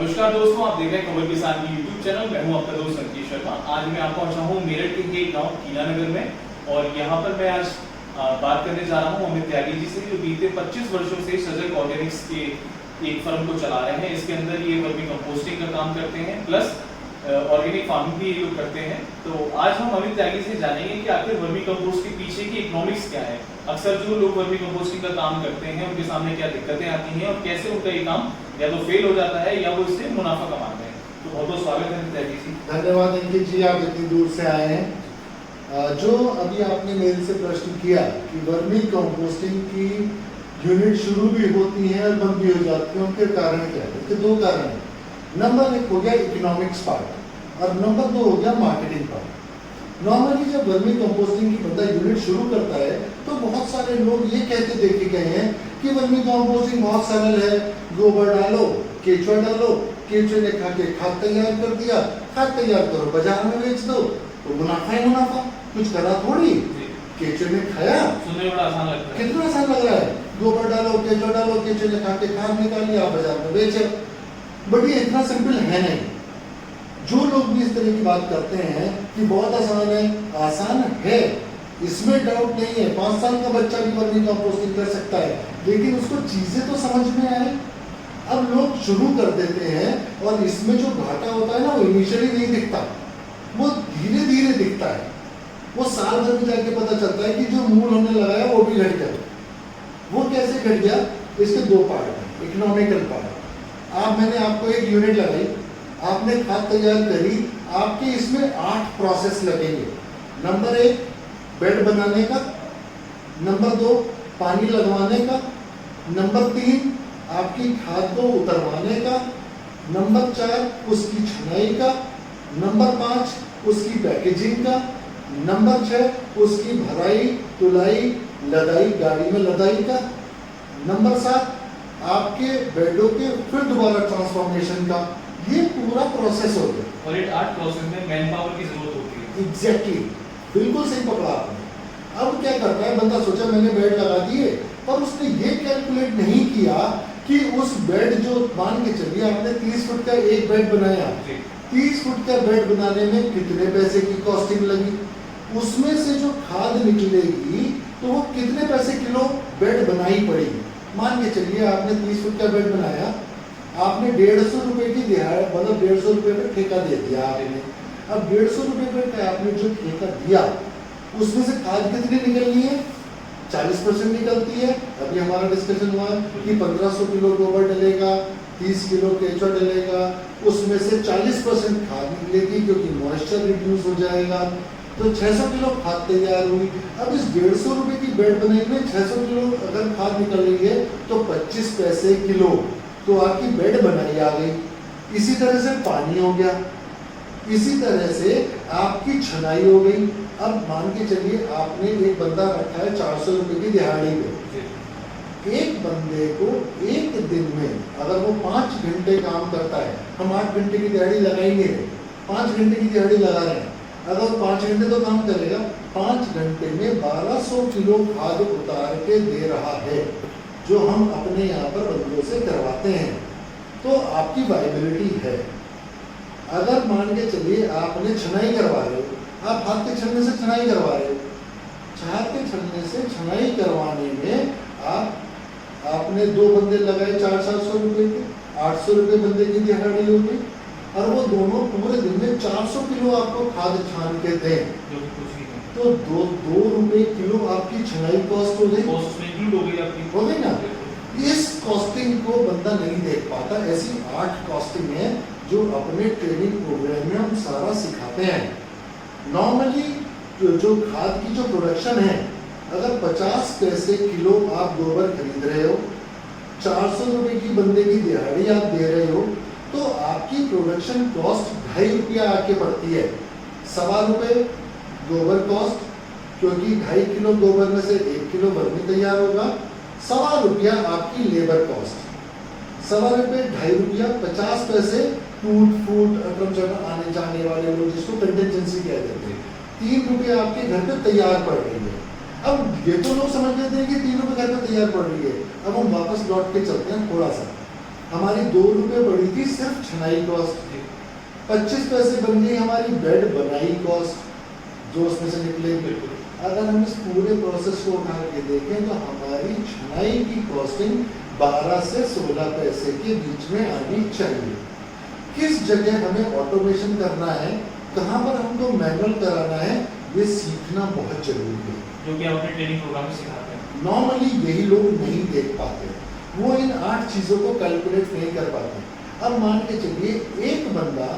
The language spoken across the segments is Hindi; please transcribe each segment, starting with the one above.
नमस्कार दोस्तों, आप देख रहे हैं खबर किसान की यूट्यूब चैनल। मैं हूं आपका दोस्त संकेत शर्मा। आज मैं आपको पहुंचा हूं मेरठ के एक गांव कीनानगर में और यहां पर मैं आज बात करने जा रहा हूं अमित त्यागी जी से, जो बीते 25 वर्षों से सजग ऑर्गेनिक्स के एक फर्म को चला रहे हैं। इसके अंदर ये वर्मी कंपोस्टिंग का काम करते हैं, प्लस ऑर्गेनिक फार्मिंग भी ये लोग करते हैं। तो आज हम अमित त्यागी से जानेंगे कि आखिर वर्मी कंपोस्ट के पीछे की इकोनॉमिक्स क्या है। अक्सर जो लोग वर्मी कंपोस्टिंग का काम करते हैं उनके सामने क्या दिक्कतें आती हैं और कैसे उनका ये काम या तो फेल हो जाता है या वो इससे मुनाफा कमाते हैं। तो बहुत बहुत स्वागत है अमित त्यागी जी। धन्यवाद अंकित जी, आप इतनी दूर से आए हैं। जो अभी आपने मेरे से प्रश्न किया कि वर्मी कंपोस्टिंग की यूनिट शुरू भी होती है और बंद भी हो जाती है, उनके कारण क्या है? इसके दो कारण हैं। नंबर एक हो गया इकोनॉमिक्स पार्ट और नंबर दो हो गया मार्केटिंग पार्ट। नॉर्मली जब वर्मी कंपोस्टिंग की बंदा यूनिट शुरू करता है तो बहुत सारे लोग ये कहते देखे गए हैं कि वर्मी कंपोस्टिंग बहुत सरल है, गोबर डालो, केचुआ डालो, केचुए ने खा के खाद तैयार कर दिया, खाद तैयार करो बाजार में बेच दो, तो मुनाफा ही मुनाफा, कुछ करा थोड़ी। केचुए ने खाया, सुनने में बड़ा आसान लगता है। कितना आसान लग रहा है, गोबर डालो, केचुआ डालो, केचुए ने खा के खाद निकाल लिया, बाजार में बेचे। बट ये इतना सिंपल है नहीं। जो लोग भी इस तरह की बात करते हैं कि बहुत आसान है, आसान है, इसमें डाउट नहीं है। 5 साल का बच्चा भी वर्मी कंपोस्टिंग कर सकता है, लेकिन उसको चीजें तो समझ में आए। अब लोग शुरू कर देते हैं और इसमें जो घाटा होता है ना, वो इनिशियली नहीं दिखता, वो धीरे धीरे दिखता है। वो साल भर में जाके पता चलता है कि जो मूल हमने लगाया वो भी घट गया। वो कैसे घट गया? इसके दो पार्ट हैं। इकोनॉमिकल पार्ट, मैंने आपको एक यूनिट लगाई, आपने खाद तैयार करी, आपके इसमें 8 प्रोसेस लगेंगे। नंबर 1 बेड बनाने का, नंबर 2 पानी लगवाने का, नंबर 3 आपकी खाद को उतरवाने का, नंबर 4 उसकी छनाई का, नंबर 5 उसकी पैकेजिंग का, नंबर 6 उसकी भराई, तुलाई, लदाई, गाड़ी में लदाई का, नंबर 7 आपके बेडों के फिर दोबारा ट्रांसफॉर्मेशन का। ये पूरा प्रोसेस हो गया और ये 8 प्रोसेस में मैन पावर की जरूरत होती है। एग्जैक्टली, बिल्कुल सही पकड़ा आपने। अब क्या करता है बंदा, सोचा मैंने बेड लगा दिए, पर उसने ये कैलकुलेट नहीं किया कि उस बेड जो, मान के चलिए आपने 30 फुट का एक बेड बनाया, 30 फुट का बेड बनाने में कितने पैसे की कॉस्टिंग लगी, उसमें से जो खाद निकलेगी तो वो कितने पैसे किलो बेड बनाई पड़ेगी। मान के चलिए आपने 30 फुट का बेड बनाया, आपने 150 रुपए की दिहाड़ी, मतलब 150 रुपए का ठेका दे दिया आपने। अब 150 रुपए का आपने जो ठेका दिया, उसमें से खाद कितनी निकलनी है? 40% निकलती है। अभी हमारा डिस्कशन हुआ कि 1500 किलो गोबर डलेगा, 30 किलो केचुआ डलेगा, उसमें से 40% खाद निकलेगी क्योंकि मॉइस्चर रिड्यूस हो जाएगा, तो 600 किलो खाद तैयार हुई। अब इस 150 रुपए की बेड बनाई में 600 किलो अगर खाद निकल रही है तो 25 पैसे किलो, तो आपकी बेड बनाई आ गई। इसी तरह से पानी हो गया, इसी तरह से आपकी छनाई हो गई। अब मान के चलिए आपने एक बंदा रखा है 400 रुपए की दिहाड़ी पे। एक बंदे को एक दिन में अगर वो 5 घंटे काम करता है, हम 8 घंटे की दिहाड़ी लगाएंगे, 5 घंटे की दिहाड़ी लगा रहे हैं, अगर 5 घंटे तो काम करेगा, 5 घंटे में 1200 किलो खाद उतार के दे रहा है, जो हम अपने यहाँ पर बंदों से करवाते हैं। तो आपकी वायबिलिटी है। अगर मान के चलिए आपने छनाई करवा रहे हो, आप हाथ के छलने से छनाई करवा रहे हो, हाथ के छलने से छनाई करवाने में आपने 2 बंदे लगाए 400-400 रुपए के, 800 रुपए बंदे की दिहाड़ी हो गई, और वो दोनों पूरे दिन में 400 किलो आपको खाद छान के दें, तो 2 रुपए किलो आपकी छनाई कॉस्ट हो गई, हो गई ना। इस कॉस्टिंग को बंदा नहीं देख पाता। ऐसी 8 कॉस्टिंग है जो अपने ट्रेनिंग प्रोग्राम में हम सारा सिखाते हैं। नॉर्मली जो खाद की जो प्रोडक्शन है, अगर 50 पैसे किलो आप गोबर खरीद रहे हो, 400 रुपए की बंदे की दिहाड़ी आप दे रहे हो, तो आपकी प्रोडक्शन कॉस्ट 2.5 रुपया आके पड़ती है। 1.25 रुपये गोबर कॉस्ट, क्योंकि 2.5 किलो गोबर में से 1 किलो वर्मी तैयार होगा। 1.25 रुपया आपकी लेबर कॉस्ट, 1.25 रुपये 2.5 रुपया 50 पैसे टूट फूट आने जाने वाले लोग, जिसको कंटिजेंसी कहते हैं, 3 रुपये आपके घर पे तैयार पड़ रही है। अब ये तो लोग समझ लेते हैं कि 3 रुपये घर पे तैयार पड़ रही है। अब हम वापस लौट के चलते हैं थोड़ा सा हमारी 2 रुपए बढ़ी थी सिर्फ छनाई कॉस्ट, 25 पैसे बन गई हमारी बेड बनाई कॉस्ट जो उसमें से निकले। बिल्कुल। अगर हम इस पूरे प्रोसेस को उठा के देखें तो हमारी छनाई की कॉस्टिंग 12 से 16 पैसे के बीच में आनी चाहिए। किस जगह हमें ऑटोमेशन करना है, कहाँ पर हमको मैनुअल कराना है, ये सीखना बहुत जरूरी है, जो कि आपने ट्रेनिंग प्रोग्राम में सिखाते हैं। नॉर्मली यही लोग नहीं देख पाते, वो इन 8 चीज़ों को कैलकुलेट नहीं कर पाते। अब मान के चलिए एक बंदा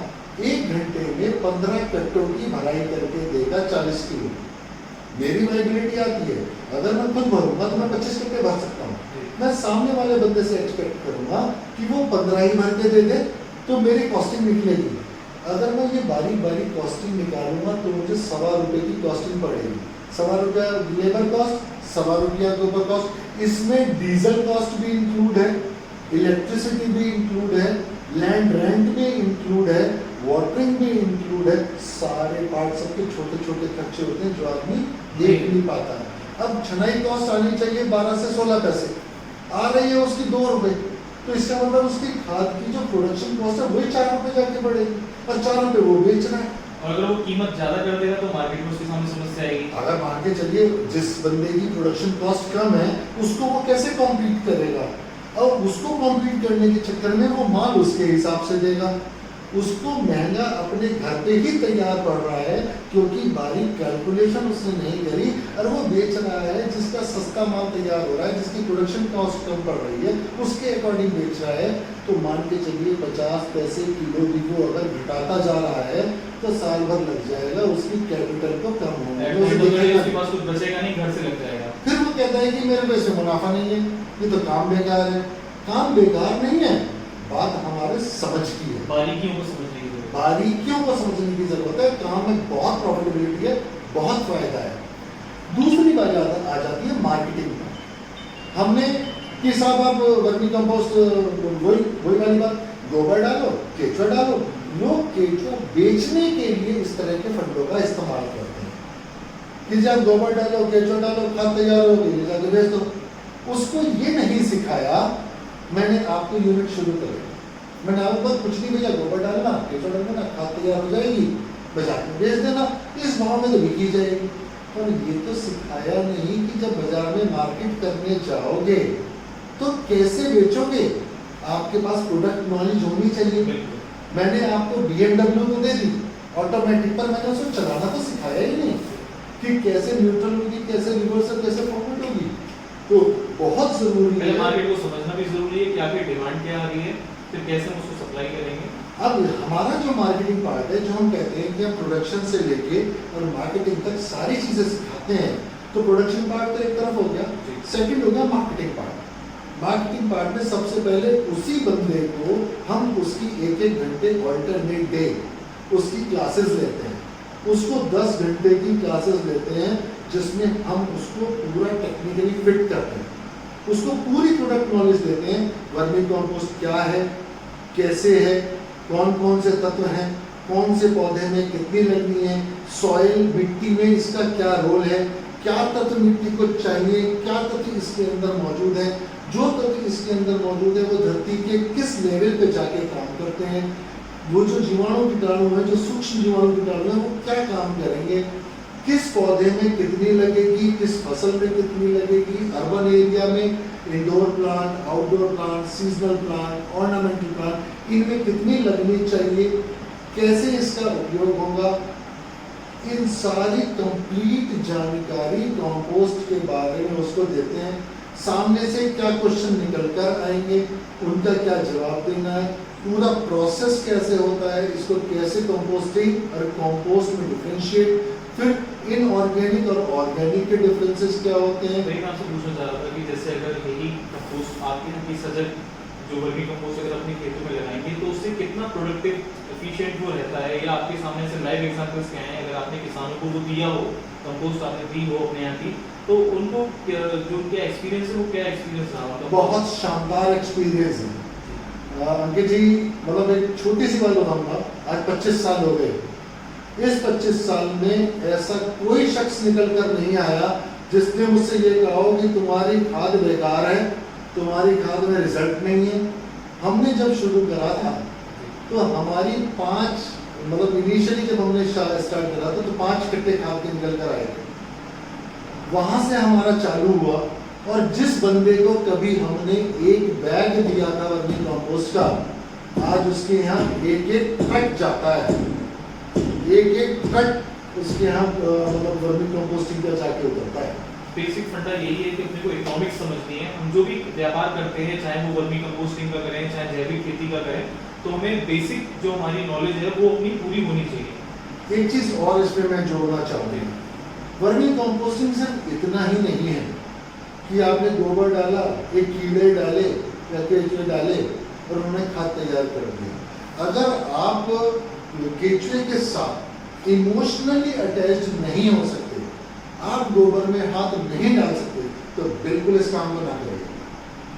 1 घंटे में 15 कट्टों की भराई करके देगा 40 किलो, मेरी वाइबिलिटी आती है, अगर मैं खुद भरूंगा तो मैं 25 कट्टे भर सकता हूँ। मैं सामने वाले बंदे से एक्सपेक्ट करूंगा कि वो 15 ही भर के दे दे तो मेरी कॉस्टिंग निकलेगी। अगर मैं ये बारीक बारीक कॉस्टिंग निकालूंगा तो मुझे 1.25 रुपये की कॉस्टिंग पड़ेगी। 1.25 रुपया लेबर कॉस्ट, 1.25 रुपया के ऊपर कॉस्ट, इसमें डीजल कॉस्ट भी इंक्लूड है, इलेक्ट्रिसिटी भी इंक्लूड है, लैंड रेंट भी इंक्लूड है, वाटरिंग भी इंक्लूड है, सारे पार्ट सबके छोटे छोटे खर्चे होते हैं जो आदमी देख नहीं पाता है। अब छनाई कॉस्ट आनी चाहिए 12 से 16 पैसे, आ रही है उसकी 2 रुपए, तो इसका मतलब उसकी खाद की जो प्रोडक्शन कॉस्ट है वही 4 रुपए जाके बढ़ेगी और 4 रुपए वो बेचना है। और अगर वो कीमत ज्यादा कर देगा तो मार्केट में उसके सामने समस्या आएगी। अगर मान के चलिए जिस बंदे की प्रोडक्शन कॉस्ट कम है उसको वो कैसे कॉम्पीट करेगा, और उसको कॉम्पीट करने के चक्कर में वो माल उसके हिसाब से देगा, उसको महंगा अपने घर पे ही तैयार पड़ रहा है क्योंकि बारीक कैलकुलेशन उसने नहीं करी और वो बेच रहा है जिसका सस्ता माल तैयार हो रहा है, जिसकी प्रोडक्शन कॉस्ट कम पड़ रही है उसके अकॉर्डिंग बेच रहा है। तो मान के चलिए 50 पैसे किलो भी वो अगर घटाता जा रहा है तो साल भर लग जाएगा उसकी कैपिटल को कम होने में, उसके पास कुछ बचेगा नहीं, घर से लग जाएगा। फिर वो कहता है कि मेरे पैसे मुनाफा नहीं है, ये तो काम बेकार है। काम बेकार नहीं है, बात हमारे समझ की है, बारीकियों को समझने की जरूरत है। बारीकियों को समझने की जरूरत है। काम में बहुत प्रॉफिटेबिलिटी है, बहुत फायदा है। दूसरी बात आ जाती है मार्केटिंग में। हमने कि साहब आप वर्मी कंपोस्ट वही वाली बात, गोबर डालो, केचुआ डालो, लोग केचुआ बेचने के लिए इस तरह के फंडों का इस्तेमाल करते हैं कि जब गोबर डालो, केचुआ डालो, खाद तैयार हो गई, जाके बेच दो। उसको ये नहीं सिखाया, मैंने आपको यूनिट शुरू करी, मैंने आपको कुछ नहीं भेजा, गोबर डालना, केचुआ डालना, खाद तैयार हो जाएगी, बाजार में बेच देना, इस भाव में तो बिकी जाएगी। और ये तो सिखाया नहीं कि जब बाजार में मार्केट करने जाओगे तो कैसे बेचोगे, आपके पास प्रोडक्ट नॉलेज होनी चाहिए। मैंने आपको BMW को दे दी ऑटोमेटिक, पर मैंने उसको चलाना तो सिखाया ही नहीं कि कैसे न्यूट्रल होगी, कैसे रिवर्सल, कैसे फॉरवर्ड होगी। तो बहुत जरूरी है मार्केट को समझना भी जरूरी है कि आपकी डिमांड क्या आ रही है, फिर कैसे हम उसको सप्लाई करेंगे। अब हमारा जो मार्केटिंग पार्ट है, जो हम कहते हैं कि हम प्रोडक्शन से लेके और मार्केटिंग तक सारी चीजें सिखाते हैं, तो प्रोडक्शन पार्ट तो एक तरफ हो गया, सेकंड हो गया मार्केटिंग पार्ट। मार्केटिंग पार्ट में सबसे पहले उसी बंदे को हम उसकी 1-1 घंटे ऑल्टरनेट डे उसकी क्लासेस लेते हैं, उसको 10 घंटे की क्लासेस लेते हैं जिसमें हम उसको पूरा टेक्निकली फिट करते हैं, उसको पूरी प्रोडक्ट नॉलेज देते हैं। वर्मी कंपोस्ट क्या है, कैसे है, कौन कौन से तत्व हैं, कौन से पौधे में कितनी लगनी है, सॉइल मिट्टी में इसका क्या रोल है, क्या तत्व मिट्टी को चाहिए, क्या तत्व इसके अंदर मौजूद है, जो तत्व इसके अंदर मौजूद है वो धरती के किस लेवल पे जाके काम करते हैं, वो जो जीवाणु कीटाणु है, जो सूक्ष्म जीवाणु कीटाणु है, वो क्या काम करेंगे, किस पौधे में कितनी लगेगी, किस फसल में कितनी लगेगी, अर्बन एरिया में indoor plant, outdoor plant, seasonal plant, ornamental plant, इनमें कितनी लगनी चाहिए, कैसे इसका उपयोग होगा, इन सारी कंप्लीट जानकारी कंपोस्ट के बारे में उसको देते हैं। सामने से क्या क्वेश्चन निकल कर आएंगे, उनका क्या जवाब देना है, पूरा प्रोसेस कैसे होता है, इसको कैसे कंपोस्टिंग और कंपोस्ट में डिफरेंशिएट, फिर इनऑर्गेनिक और ऑर्गेनिक के डिफरेंसेस क्या होते हैं। मैं आपसे पूछना चाह रहा था कि जैसे अगर यही कंपोस्ट आपके यहाँ की सजग जो वर्मी कंपोस्ट अगर अपने खेतों में लगाएंगे तो उससे कितना प्रोडक्टिव एफिशिएंट वो रहता है, या आपके सामने से लाइव एग्जांपल्स क्या हैं, अगर आपने किसानों को वो दिया हो, कंपोस्ट आपने दी हो अपने यहाँ की, तो उनको जो उनका एक्सपीरियंस है वो क्या एक्सपीरियंस रहा? बहुत शानदार एक्सपीरियंस है अंकित जी। मतलब एक छोटी सी बात बताऊंगा, आज 25 साल हो गए, इस 25 साल में ऐसा कोई शख्स निकल कर नहीं आया जिसने मुझसे ये कहा हो कि तुम्हारी खाद बेकार है, तुम्हारी खाद में रिजल्ट नहीं है, हमने जब शुरू करा था तो हमारी 5 मतलब इनिशियली जब हमने स्टार्ट करा था तो 5 कट्टे खाद के निकल कर आए थे। वहां से हमारा चालू हुआ और जिस बंदे को कभी हमने एक बैग दिया था वर्मी कंपोस्ट का, आज उसके यहाँ एक ट्रक जाता है, एक ट्रक उसके यहाँ मतलब वर्मी कंपोस्टिंग का जाके उतरता है। बेसिक फंडा यही है कि अपने को इकोनॉमिक्स समझनी है। हम जो भी व्यापार करते हैं, चाहे वो वर्मी कंपोस्टिंग का करें, चाहे जैविक खेती का करें, तो हमें बेसिक जो हमारी नॉलेज है वो अपनी पूरी होनी चाहिए। एक चीज और इसमें मैं जोड़ना चाहूँगा, वर्मी कंपोस्टिंग सिर्फ इतना ही नहीं है कि आपने गोबर डाला, एक कीड़े डाले या केचुए डाले और उन्होंने खाद तैयार कर दिया। अगर आप केचुए के साथ इमोशनली अटैच्ड नहीं हो सकते, आप गोबर में हाथ नहीं डाल सकते, तो बिल्कुल इस काम को ना करिए।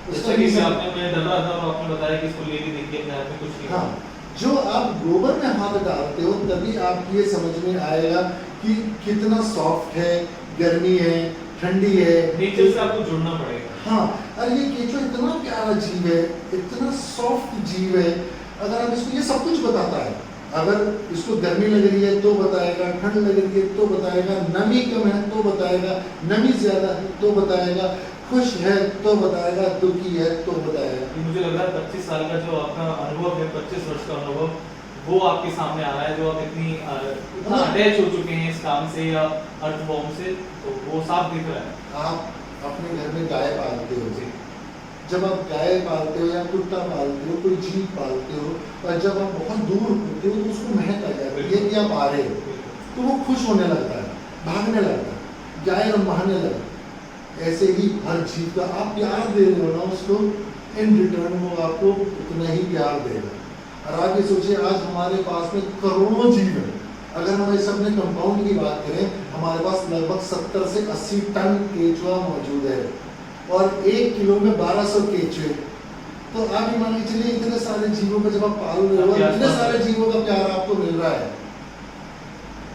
जैसा कि आपने मैं डर रहा था और आपने बताया कि इसको लेके देखिए अपने हाथ में कुछ नहीं। हाँ, जो आप गोबर में हाथ डालते हो तभी आपको ये समझ में आएगा कि कितना सॉफ्ट है, गर्मी है, ठंडी है। नेचर से आपको जुड़ना पड़ेगा। हाँ, अरे ये केचुआ इतना प्यारा जीव है, इतना सॉफ्ट जीव है। अगर आप इसको ये सब कुछ बताता है, अगर इसको गर्मी लग रही है तो बताएगा, ठंड लग रही है तो बताएगा, नमी कम है तो बताएगा, नमी ज्यादा है तो बताएगा, खुश है तो बताएगा, दुखी है तो बताएगा। मुझे लग रहा है 25 साल का जो आपका अनुभव है, 25 वर्ष का अनुभव, वो आपके सामने आ रहा है, जो आप इतना अटैच हो चुके हैं इस काम से या अर्थवॉर्म से, तो वो साफ दिख रहा है। आप अपने घर में गाय पालते हो, जब आप गाय पालते हो या कुत्ता पालते हो, कोई जीव पालते हो, और जब आप बहुत दूर होते हो तो उसको महक आ जाती है कि आप आ रहे हो, तो वो खुश होने लगता है, भागने लगता है, गाय रंभाने लगता है। ऐसे ही हर जीव का आप प्यार दे रहे हो ना उसको, इन रिटर्न वो आपको उतना ही प्यार देगा। और आप ये सोचिए, आज हमारे पास में करोड़ों जीव है। अगर हम इस अपने कंपाउंड की बात करें, हमारे पास लगभग 70 से 80 टन केचुआ मौजूद है और 1 किलो में 1200 केचुए। तो आप ये मान के चलिए, इतने सारे जीवों को जब आप पाल रहे हो, इतने सारे जीवों का प्यार आपको मिल रहा है,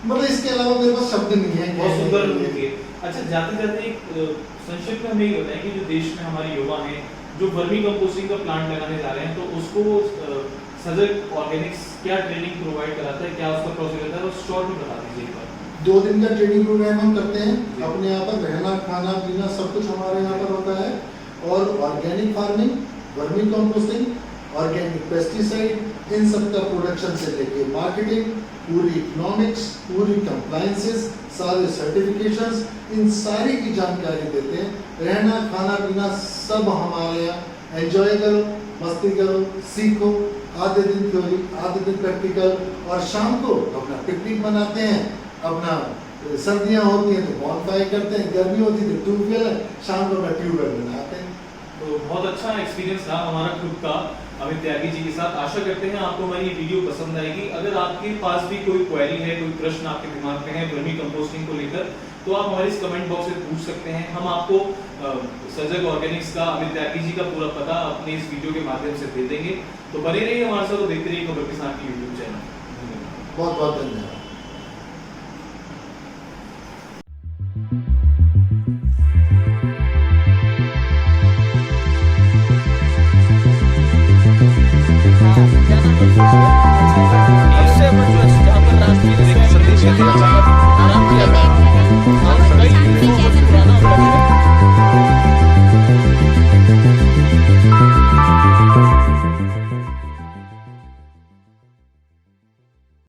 मतलब इसके अलावा मेरे पास शब्द नहीं है। बहुत सुंदर अनुभूति है। अच्छा, जाते जाते एक संक्षिप्त में हमें ये बताएं कि जो देश में हमारे युवा हैं जो वर्मी कंपोस्टिंग का प्लांट लगाने जा रहे हैं, तो उसको सजग ऑर्गेनिक्स क्या ट्रेनिंग प्रोवाइड कराता है, क्या उसका प्रोसेस रहता है, वो शॉर्ट में बता दीजिए एक बार। 2 दिन का ट्रेनिंग प्रोग्राम हम करते हैं। अपने यहाँ पर रहना, खाना, पीना सब कुछ हमारे यहाँ पर होता है, और organic farming, vermicomposting, organic pesticide, इन सब का प्रोडक्शन से लेके मार्केटिंग, पूरी इकोनॉमिक्स, पूरी कंप्लायंसेस, सारे सर्टिफिकेशंस, इन सारी की जानकारी देते हैं। रहना, खाना, पीना सब हमारे यहाँ। एंजॉय करो, मस्ती करो, सीखो। आधे दिन थ्योरी, आधे दिन प्रैक्टिकल, और शाम को अपना पिकनिक मनाते हैं। अपना सर्दियाँ होती हैं तो बॉनफायर करते हैं, गर्मी होती है तो ट्यूबवेल है, शाम को अपना ट्यूबवेल बनाते हैं। तो बहुत अच्छा एक्सपीरियंस रहा हमारा खुद का अमित त्यागी जी के साथ। आशा करते हैं आपको हमारी ये वीडियो पसंद आएगी। अगर आपके पास भी कोई क्वेरी है, कोई प्रश्न आपके दिमाग में है वर्मी कंपोस्टिंग को लेकर, तो आप हमारे इस कमेंट बॉक्स में पूछ सकते हैं। हम आपको सजग ऑर्गेनिक्स का, अमित त्यागी जी का पूरा पता अपने इस वीडियो के माध्यम से दे देंगे। तो बने रहिए हमारे साथ, तो देखते रहिए खबर किसान की यूट्यूब चैनल। बहुत बहुत धन्यवाद।